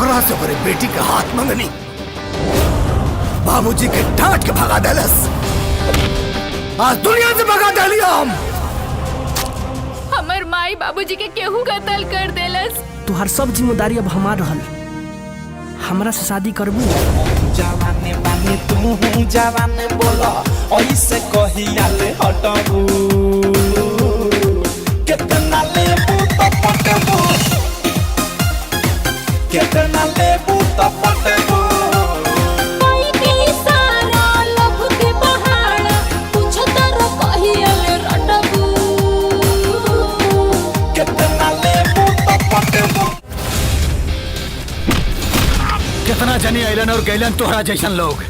ओकरा से बड़े बेटी के हाथ मंगनी, बाबूजी के डांट के भगा देलस। आज दुनिया से भगा देलिया हम। हमर माई बाबूजी के केहू कत्ल कर देलस। तुहार सब जिम्मेदारी अब हमार रहल। हमरा से शादी करबू? जवाने बानी तू जवान बोला ऐसे कहिया ले हटबू। कितना लेबू तो पटबू, कितना लेबू तो पटबू। कितना जनी अलन और गैलन तोहरा जैसन लोग।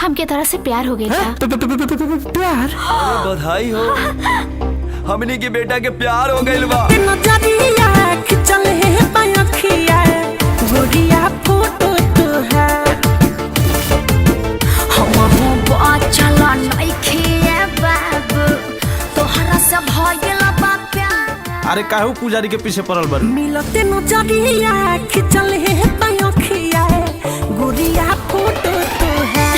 हमके तरह से प्यार हो गया था। प्यार? बधाई हो, हमनी के बेटा के प्यार हो गइल बा। अरे काहू पुजारी के पीछे पड़ल बड़? मिलते नजरिया खिंचल है अखिया, गोरिया फोटो तो है।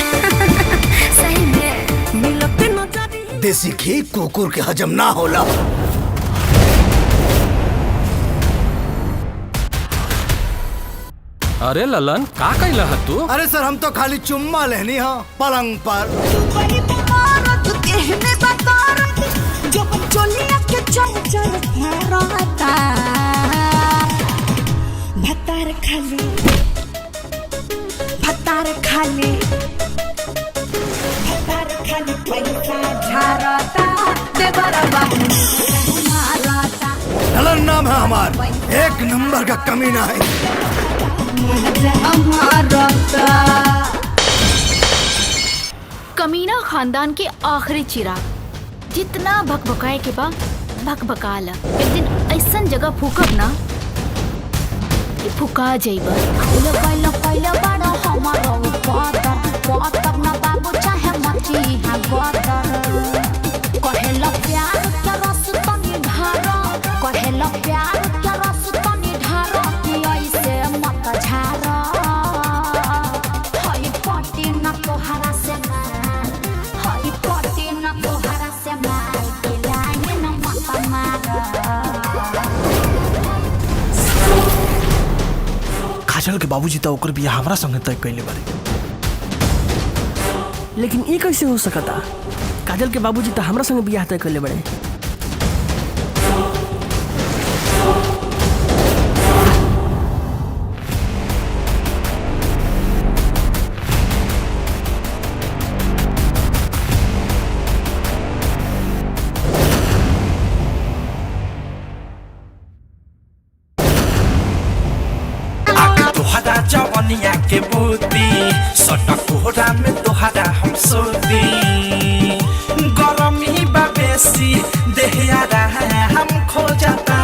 सही में मिलते नजरिया। देसी घी कुकुर के हजम ना होला। अरे ललन का कइला है तू? अरे सर हम तो खाली चुम्मा लेनी हाँ पलंग पर। ललन नाम है हमार, एक नंबर का कमीना है। कमीना खानदान के आखिरी चिराग। जितना भकभकाए के बा भकभकाला। एक दिन ऐसन जगह फूकब ना कि फुका जाइबा। काजल के बाबूजी तो ओकर बियाह हमरा संगे तय कइले बारे। लेकिन ये कैसे हो सकता? काजल के बाबूजी तो हमरा संगे बियाह तय कइले बड़े। जवनिया के बूती सटक कोहरा में तोहरा हम सोती। गरमी बा बेसी देहिया हम खो जाता।